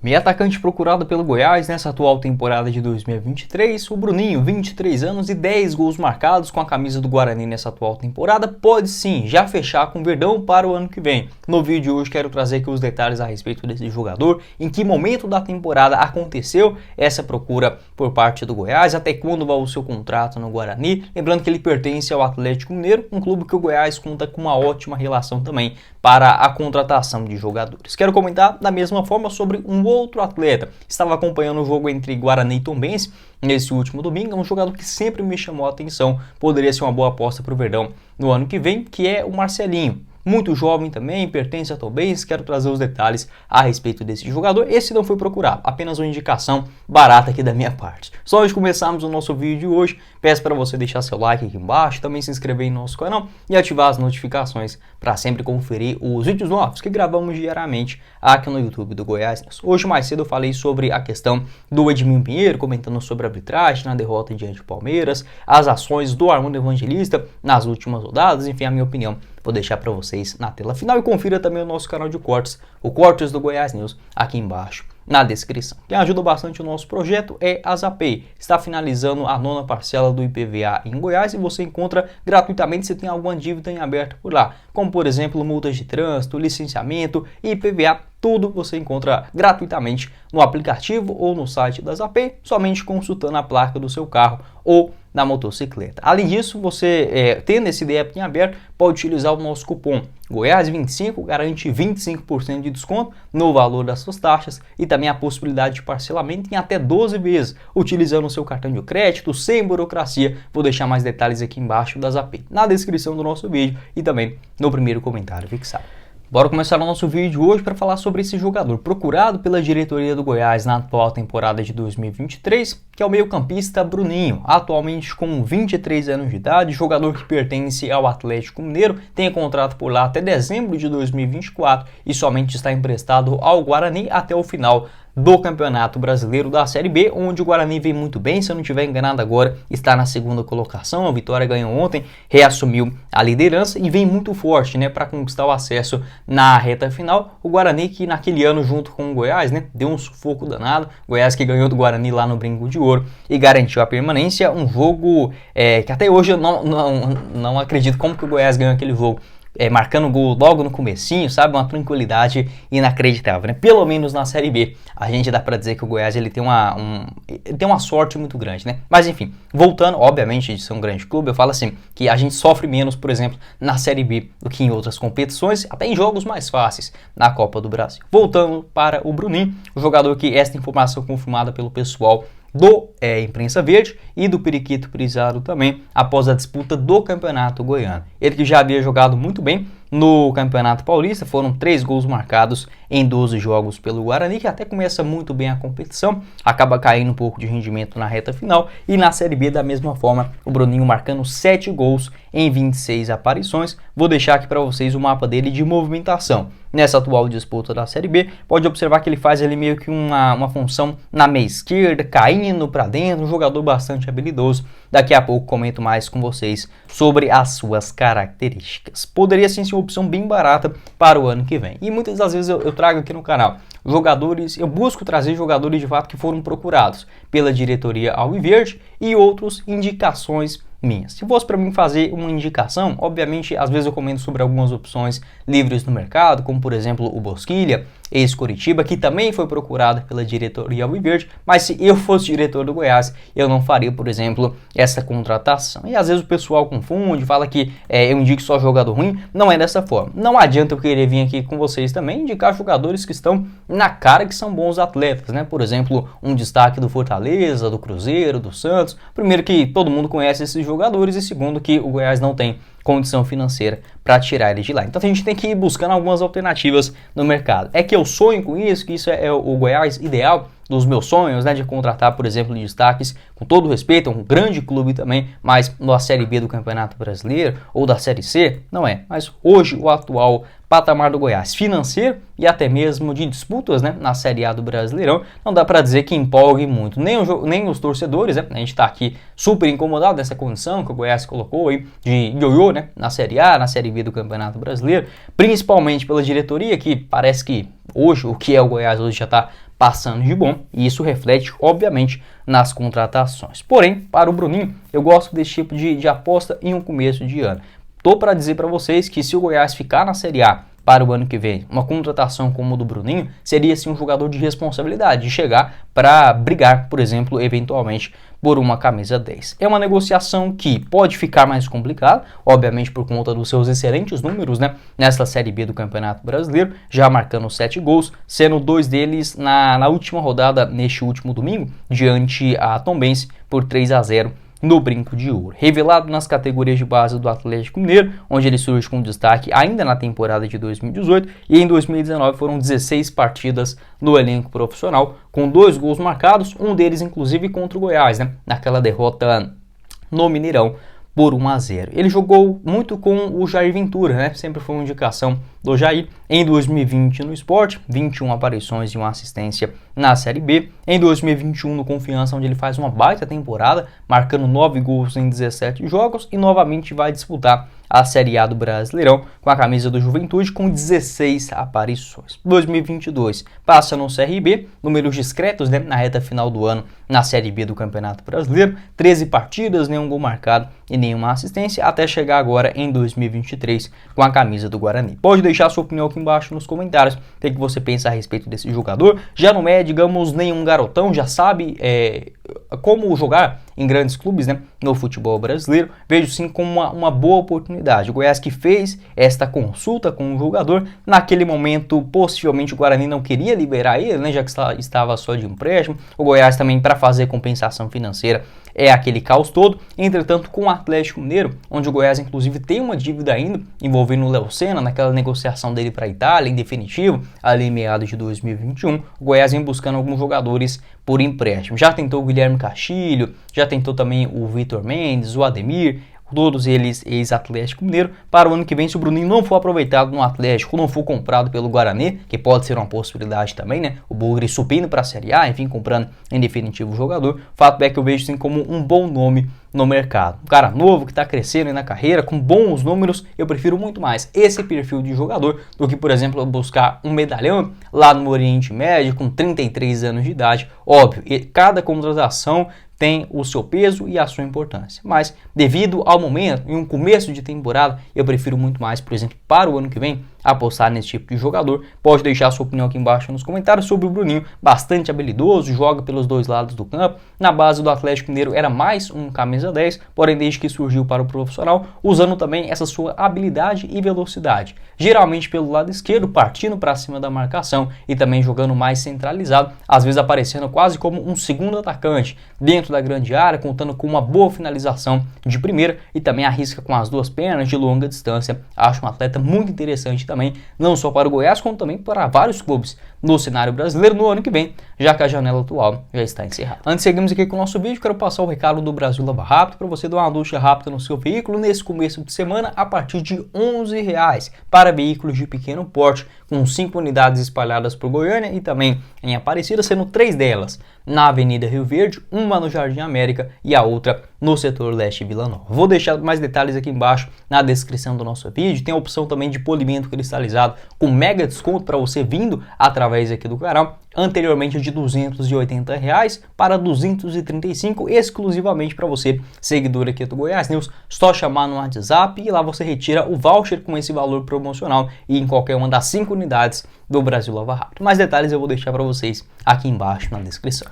Meio atacante procurado pelo Goiás nessa atual temporada de 2023, o Bruninho, 23 anos e 10 gols marcados com a camisa do Guarani nessa atual temporada, pode sim já fechar com o Verdão para o ano que vem. No vídeo de hoje quero trazer aqui os detalhes a respeito desse jogador, em que momento da temporada aconteceu essa procura por parte do Goiás, até quando vai o seu contrato no Guarani, lembrando que ele pertence ao Atlético Mineiro, um clube que o Goiás conta com uma ótima relação também para a contratação de jogadores. Quero comentar da mesma forma sobre um outro atleta. Estava acompanhando o jogo entre Guarani e Tombense nesse último domingo, um jogador que sempre me chamou a atenção, poderia ser uma boa aposta para o Verdão no ano que vem, que é o Marcelinho. Muito jovem também, pertence a Tombense, quero trazer os detalhes a respeito desse jogador. Esse não foi procurado, apenas uma indicação barata aqui da minha parte. Só antes de começarmos o nosso vídeo de hoje, peço para você deixar seu like aqui embaixo, também se inscrever em nosso canal e ativar as notificações para sempre conferir os vídeos novos que gravamos diariamente aqui no YouTube do Goiás News. Hoje mais cedo eu falei sobre a questão do Edminho Pinheiro, comentando sobre a arbitragem na derrota diante do Palmeiras, as ações do Armando Evangelista nas últimas rodadas, enfim, a minha opinião vou deixar para vocês na tela final e confira também o nosso canal de cortes, o Cortes do Goiás News, aqui embaixo na descrição. Quem ajuda bastante o nosso projeto é a Zapay. Está finalizando a 9ª parcela do IPVA em Goiás e você encontra gratuitamente se tem alguma dívida em aberto por lá, como por exemplo multas de trânsito, licenciamento e IPVA. Tudo você encontra gratuitamente no aplicativo ou no site da Zapay, somente consultando a placa do seu carro ou na motocicleta. Além disso, você tendo esse DEP em aberto, pode utilizar o nosso cupom Goiás25, garante 25% de desconto no valor das suas taxas e também a possibilidade de parcelamento em até 12 vezes, utilizando o seu cartão de crédito, sem burocracia. Vou deixar mais detalhes aqui embaixo da Zapay, na descrição do nosso vídeo e também no primeiro comentário fixado. Bora começar o nosso vídeo hoje para falar sobre esse jogador procurado pela diretoria do Goiás na atual temporada de 2023, que é o meio-campista Bruninho, atualmente com 23 anos de idade, jogador que pertence ao Atlético Mineiro, tem contrato por lá até dezembro de 2024 e somente está emprestado ao Guarani até o final do Campeonato Brasileiro da Série B, onde o Guarani vem muito bem, se eu não estiver enganado agora, está na segunda colocação, a Vitória ganhou ontem, reassumiu a liderança e vem muito forte, né, para conquistar o acesso na reta final. O Guarani que naquele ano junto com o Goiás, né, deu um sufoco danado, Goiás que ganhou do Guarani lá no Brinco de Ouro e garantiu a permanência, um jogo que até hoje eu não acredito como que o Goiás ganhou aquele jogo. Marcando gol logo no comecinho, sabe? Uma tranquilidade inacreditável, né? Pelo menos na Série B, a gente dá pra dizer que o Goiás ele tem uma sorte muito grande, né? Mas enfim, voltando, obviamente, de ser um grande clube, eu falo assim, que a gente sofre menos, por exemplo, na Série B do que em outras competições, até em jogos mais fáceis na Copa do Brasil. Voltando para o Bruninho, o jogador que esta informação confirmada pelo pessoal do Imprensa Verde e do Periquito Prisado também, após a disputa do Campeonato Goiano. Ele que já havia jogado muito bem no Campeonato Paulista, foram 3 gols marcados em 12 jogos pelo Guarani, que até começa muito bem a competição, acaba caindo um pouco de rendimento na reta final, e na Série B da mesma forma, o Bruninho marcando 7 gols em 26 aparições. Vou deixar aqui para vocês o mapa dele de movimentação. Nessa atual disputa da Série B, pode observar que ele faz ali meio que uma função na meia esquerda, caindo para dentro, um jogador bastante habilidoso. Daqui a pouco comento mais com vocês sobre as suas características. Poderia sim ser uma opção bem barata para o ano que vem. E muitas das vezes eu trago aqui no canal jogadores, eu busco trazer jogadores de fato que foram procurados pela diretoria alviverde e outros indicações minhas. Se fosse para mim fazer uma indicação, obviamente, às vezes eu comento sobre algumas opções livres no mercado, como por exemplo o Bosquilha, ex-Coritiba, que também foi procurado pela diretoria alviverde, mas se eu fosse diretor do Goiás, eu não faria, por exemplo, essa contratação. E às vezes o pessoal confunde, fala que eu indico só jogador ruim, não é dessa forma. Não adianta eu querer vir aqui com vocês também indicar jogadores que estão na cara que são bons atletas, né? Por exemplo, um destaque do Fortaleza, do Cruzeiro, do Santos. Primeiro que todo mundo conhece esses jogadores e segundo que o Goiás não tem condição financeira para tirar ele de lá. Então a gente tem que ir buscando algumas alternativas no mercado. É que eu sonho com isso, que isso é o Goiás ideal dos meus sonhos, né, de contratar, por exemplo, destaques, com todo respeito, é um grande clube também, mas na Série B do Campeonato Brasileiro ou da Série C, não é. Mas hoje o atual patamar do Goiás financeiro e até mesmo de disputas, né, na Série A do Brasileirão, não dá para dizer que empolgue muito, nem os torcedores, né, a gente está aqui super incomodado nessa condição que o Goiás colocou aí de ioiô, né, na Série A, na Série B do Campeonato Brasileiro, principalmente pela diretoria, que parece que hoje, o que é o Goiás hoje já está passando de bom, e isso reflete, obviamente, nas contratações. Porém, para o Bruninho, eu gosto desse tipo de aposta em um começo de ano. Tô para dizer para vocês que se o Goiás ficar na Série A para o ano que vem, uma contratação como a do Bruninho seria sim um jogador de responsabilidade, de chegar para brigar, por exemplo, eventualmente por uma camisa 10. É uma negociação que pode ficar mais complicada, obviamente por conta dos seus excelentes números, né, nesta Série B do Campeonato Brasileiro, já marcando 7 gols, sendo 2 deles na última rodada, neste último domingo, diante a Tombense por 3-0 no Brinco de Ouro. Revelado nas categorias de base do Atlético Mineiro, onde ele surge com destaque ainda na temporada de 2018, e em 2019 foram 16 partidas no elenco profissional, com 2 gols marcados, um deles inclusive contra o Goiás, né, naquela derrota no Mineirão por 1-0. Ele jogou muito com o Jair Ventura, né? Sempre foi uma indicação do Jair. Em 2020 no Sport, 21 aparições e uma assistência na Série B. Em 2021 no Confiança, onde ele faz uma baita temporada, marcando 9 gols em 17 jogos e novamente vai disputar a Série A do Brasileirão com a camisa do Juventude com 16 aparições. 2022 passa no CRB, números discretos, né, na reta final do ano na Série B do Campeonato Brasileiro, 13 partidas, nenhum gol marcado e nenhuma assistência, até chegar agora em 2023 com a camisa do Guarani. Pode deixar sua opinião aqui embaixo nos comentários, o que você pensa a respeito desse jogador. Já não é, digamos, nenhum garotão, já sabe como jogar em grandes clubes, né, no futebol brasileiro. Vejo sim como uma boa oportunidade. O Goiás que fez esta consulta com o jogador, naquele momento possivelmente o Guarani não queria liberar ele, né, já que estava só de empréstimo. O Goiás também, para fazer compensação financeira, é aquele caos todo. Entretanto, com o Atlético Mineiro, onde o Goiás inclusive tem uma dívida ainda envolvendo o Léo Senna, naquela negociação dele para a Itália, em definitivo, ali em meados de 2021, o Goiás vem buscando alguns jogadores por empréstimo. Já tentou o Guilherme Castilho, já tentou também o Vitor Mendes, o Ademir, todos eles ex-Atlético Mineiro. Para o ano que vem, se o Bruninho não for aproveitado no Atlético, não for comprado pelo Guarani, que pode ser uma possibilidade também, né? O Bugre subindo para a Série A, enfim, comprando em definitivo o jogador. O fato é que eu vejo assim como um bom nome no mercado. Um cara novo que está crescendo aí na carreira, com bons números, eu prefiro muito mais esse perfil de jogador do que, por exemplo, buscar um medalhão lá no Oriente Médio com 33 anos de idade. Óbvio, cada contratação tem o seu peso e a sua importância. Mas, devido ao momento, em um começo de temporada, eu prefiro muito mais, por exemplo, para o ano que vem, apostar nesse tipo de jogador. Pode deixar a sua opinião aqui embaixo nos comentários sobre o Bruninho, bastante habilidoso, joga pelos dois lados do campo. Na base do Atlético Mineiro era mais um camisa 10, porém desde que surgiu para o profissional, usando também essa sua habilidade e velocidade. Geralmente pelo lado esquerdo, partindo para cima da marcação e também jogando mais centralizado, às vezes aparecendo quase como um segundo atacante dentro da grande área, contando com uma boa finalização de primeira e também arrisca com as duas pernas de longa distância. Acho um atleta muito interessante também, não só para o Goiás, como também para vários clubes no cenário brasileiro no ano que vem, já que a janela atual já está encerrada. Antes de seguirmos aqui com o nosso vídeo, quero passar o recado do Brasil Lava Rápido para você dar uma ducha rápida no seu veículo nesse começo de semana a partir de R$11 para veículos de pequeno porte, com 5 unidades espalhadas por Goiânia e também em Aparecida, sendo 3 delas na Avenida Rio Verde, uma no Jardim América e a outra no setor leste Vila Nova. Vou deixar mais detalhes aqui embaixo na descrição do nosso vídeo. Tem a opção também de polimento cristalizado com mega desconto para você vindo através aqui do canal. Anteriormente de R$280 para R$235 exclusivamente para você, seguidor aqui do Goiás News. Só chamar no WhatsApp e lá você retira o voucher com esse valor promocional e em qualquer uma das 5 unidades do Brasil Lava Rápido. Mais detalhes eu vou deixar para vocês aqui embaixo na descrição.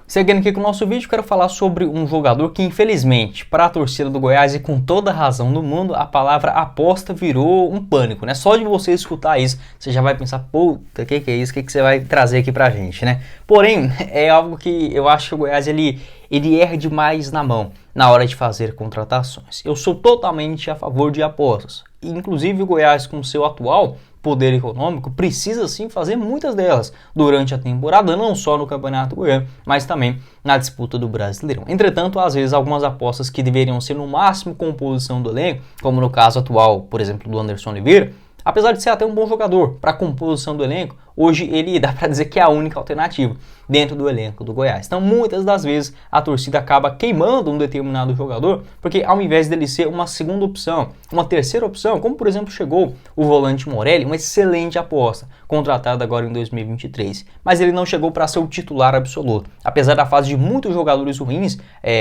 Seguindo aqui com o nosso vídeo, quero falar sobre um jogador que, infelizmente, para a torcida do Goiás e com toda a razão do mundo, a palavra aposta virou um pânico, né? Só de você escutar isso, você já vai pensar, puta, que é isso? O que você vai trazer aqui pra gente, né? Porém, é algo que eu acho que o Goiás, ele erra demais na mão na hora de fazer contratações. Eu sou totalmente a favor de apostas. Inclusive, o Goiás, com seu atual poder econômico, precisa sim fazer muitas delas durante a temporada, não só no Campeonato Goiano, mas também na disputa do Brasileirão. Entretanto, às vezes algumas apostas que deveriam ser no máximo composição do elenco, como no caso atual, por exemplo, do Anderson Oliveira, apesar de ser até um bom jogador para a composição do elenco, hoje ele dá para dizer que é a única alternativa dentro do elenco do Goiás. Então, muitas das vezes, a torcida acaba queimando um determinado jogador, porque ao invés dele ser uma segunda opção, uma terceira opção, como por exemplo chegou o volante Morelli, uma excelente aposta, contratado agora em 2023, mas ele não chegou para ser o titular absoluto. Apesar da fase de muitos jogadores ruins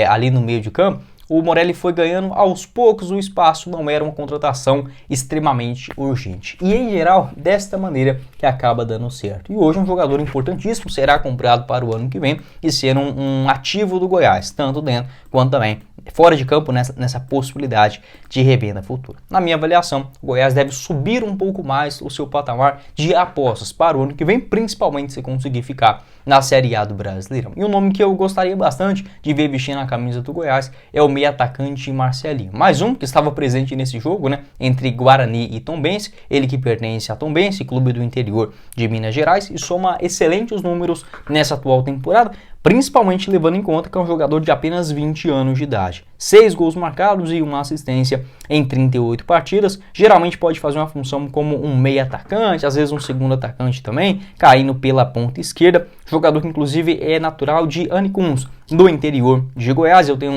ali no meio de campo, o Morelli foi ganhando aos poucos o espaço, não era uma contratação extremamente urgente. E em geral, desta maneira que acaba dando certo. E hoje um jogador importantíssimo será comprado para o ano que vem e ser um ativo do Goiás, tanto dentro quanto também fora de campo nessa possibilidade de revenda futura. Na minha avaliação, o Goiás deve subir um pouco mais o seu patamar de apostas para o ano que vem, principalmente se conseguir ficar na Série A do Brasileirão. E um nome que eu gostaria bastante de ver vestindo a camisa do Goiás é o meio atacante Marcelinho. Mais um que estava presente nesse jogo, né, entre Guarani e Tombense, ele que pertence a Tombense, clube do interior de Minas Gerais, e soma excelentes números nessa atual temporada, principalmente levando em conta que é um jogador de apenas 20 anos de idade. 6 gols marcados e uma assistência em 38 partidas. Geralmente pode fazer uma função como um meio atacante, às vezes um segundo atacante também, caindo pela ponta esquerda. Jogador que inclusive é natural de Anicuns, do interior de Goiás. Eu tenho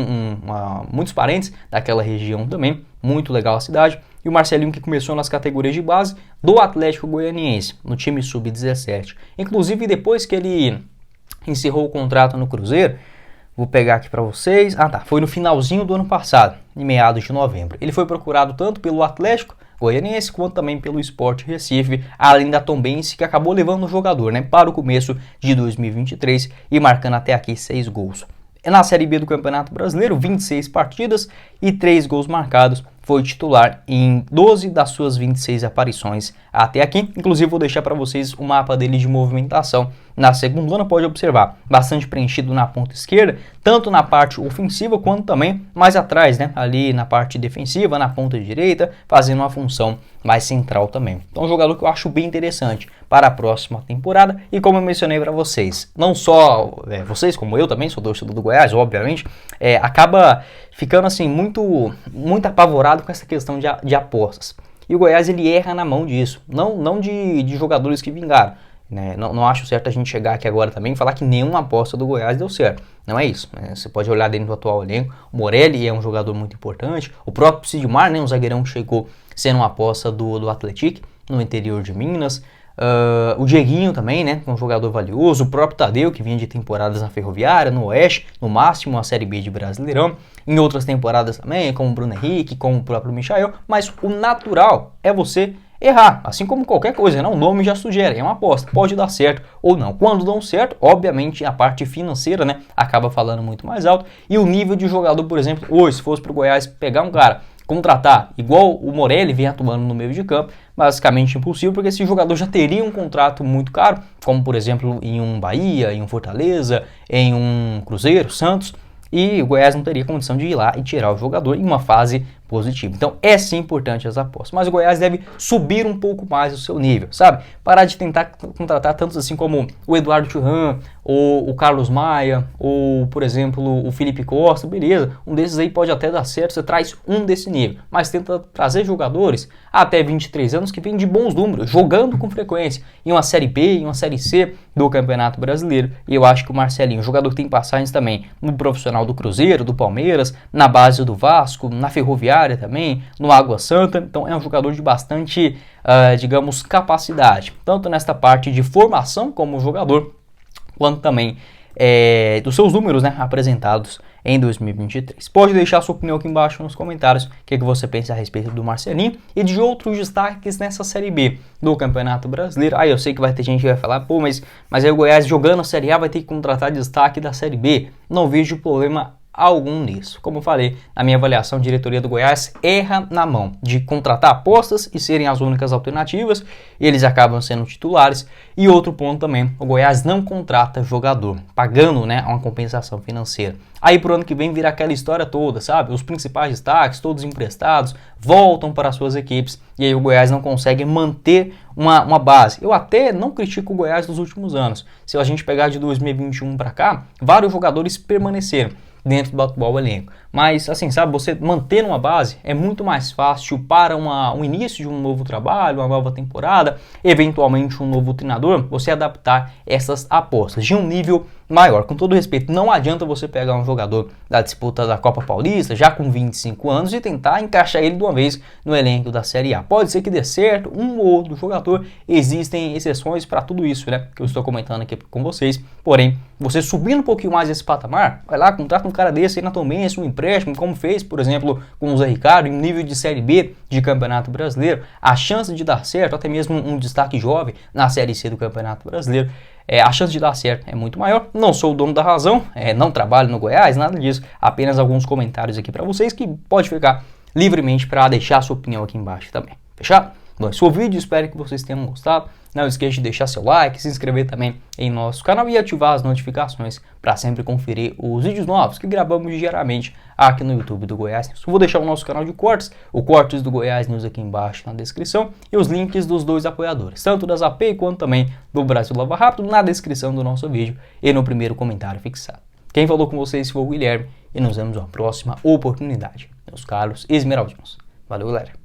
muitos parentes daquela região também, muito legal a cidade. E o Marcelinho que começou nas categorias de base do Atlético Goianiense, no time sub-17. Inclusive depois que ele encerrou o contrato no Cruzeiro, vou pegar aqui para vocês, foi no finalzinho do ano passado, em meados de novembro. Ele foi procurado tanto pelo Atlético Goianiense quanto também pelo Sport Recife, além da Tombense, que acabou levando o jogador, né, para o começo de 2023 e marcando até aqui 6 gols. Na Série B do Campeonato Brasileiro, 26 partidas e 3 gols marcados. Foi titular em 12 das suas 26 aparições até aqui. Inclusive, vou deixar para vocês o mapa dele de movimentação. Na segunda, pode observar, bastante preenchido na ponta esquerda, tanto na parte ofensiva quanto também mais atrás, né? Ali na parte defensiva, na ponta direita, fazendo uma função mais central também. Então, um jogador que eu acho bem interessante para a próxima temporada. E como eu mencionei para vocês, não só vocês, como eu também, sou torcedor do Goiás, obviamente, acaba ficando assim muito apavorado com essa questão de apostas. E o Goiás ele erra na mão disso, não de jogadores que vingaram. Né? Não acho certo a gente chegar aqui agora também e falar que nenhuma aposta do Goiás deu certo. Não é isso. Né? Você pode olhar dentro do atual elenco. O Morelli é um jogador muito importante. O próprio Sidmar, né, um zagueirão que chegou sendo uma aposta do Atlético no interior de Minas. O Dieguinho também, né, um jogador valioso. O próprio Tadeu, que vinha de temporadas na Ferroviária, no Oeste, no máximo a Série B de Brasileirão. Em outras temporadas também, como o Bruno Henrique, como o próprio Michael. Mas o natural é você errar, assim como qualquer coisa, né? O nome já sugere, é uma aposta, pode dar certo ou não. Quando dão certo, obviamente a parte financeira, né, acaba falando muito mais alto, e o nível de jogador, por exemplo, hoje, se fosse para o Goiás pegar um cara, contratar igual o Morelli vem atuando no meio de campo, basicamente impossível, porque esse jogador já teria um contrato muito caro, como por exemplo em um Bahia, em um Fortaleza, em um Cruzeiro, Santos, e o Goiás não teria condição de ir lá e tirar o jogador em uma fase positiva. Então é sim importante as apostas, mas o Goiás deve subir um pouco mais o seu nível, sabe? Parar de tentar contratar tantos assim como o Eduardo Churran, ou o Carlos Maia, ou por exemplo o Felipe Costa, beleza, um desses aí pode até dar certo, você traz um desse nível, mas tenta trazer jogadores até 23 anos que vêm de bons números, jogando com frequência em uma Série B, em uma Série C do Campeonato Brasileiro, e eu acho que o Marcelinho, jogador que tem passagens também no profissional do Cruzeiro, do Palmeiras, na base do Vasco, na Ferroviária também, no Água Santa, então é um jogador de bastante, digamos, capacidade, tanto nesta parte de formação como jogador, quanto também dos seus números, né, apresentados em 2023. Pode deixar sua opinião aqui embaixo nos comentários, o que você pensa a respeito do Marcelinho e de outros destaques nessa Série B do Campeonato Brasileiro. Aí eu sei que vai ter gente que vai falar, pô, mas aí o Goiás jogando a Série A vai ter que contratar destaque da Série B. Não vejo problema algum nisso. Como eu falei, na minha avaliação, a diretoria do Goiás erra na mão de contratar apostas e serem as únicas alternativas, e eles acabam sendo titulares. E outro ponto também, o Goiás não contrata jogador, pagando, né, uma compensação financeira. Aí pro ano que vem vira aquela história toda, sabe? Os principais destaques, todos emprestados, voltam para suas equipes, e aí o Goiás não consegue manter uma base. Eu até não critico o Goiás dos últimos anos. Se a gente pegar de 2021 para cá, vários jogadores permaneceram. dentro do atual elenco. Mas, assim, sabe, você manter uma base é muito mais fácil para o início de um novo trabalho, uma nova temporada, eventualmente um novo treinador, você adaptar essas apostas de um nível maior. Com todo respeito, não adianta você pegar um jogador da disputa da Copa Paulista, já com 25 anos, e tentar encaixar ele de uma vez no elenco da Série A. Pode ser que dê certo, um ou outro jogador, existem exceções para tudo isso, né, que eu estou comentando aqui com vocês. Porém, você subindo um pouquinho mais esse patamar, vai lá, contrata um cara desse aí na Tombense, um empréstimo, como fez, por exemplo, com o Zé Ricardo, em nível de Série B de Campeonato Brasileiro, a chance de dar certo, até mesmo um destaque jovem na Série C do Campeonato Brasileiro, a chance de dar certo é muito maior. Não sou o dono da razão, não trabalho no Goiás, nada disso, apenas alguns comentários aqui para vocês que pode ficar livremente para deixar a sua opinião aqui embaixo também. Fechado? Bom, esse foi o vídeo, espero que vocês tenham gostado. Não esqueça de deixar seu like, se inscrever também em nosso canal e ativar as notificações para sempre conferir os vídeos novos que gravamos diariamente aqui no YouTube do Goiás News. Eu vou deixar o nosso canal de cortes, o Cortes do Goiás News aqui embaixo na descrição e os links dos dois apoiadores, tanto da Zapay quanto também do Brasil Lava Rápido, na descrição do nosso vídeo e no primeiro comentário fixado. Quem falou com vocês foi o Guilherme e nos vemos na próxima oportunidade, meus caros esmeraldinos. Valeu, galera!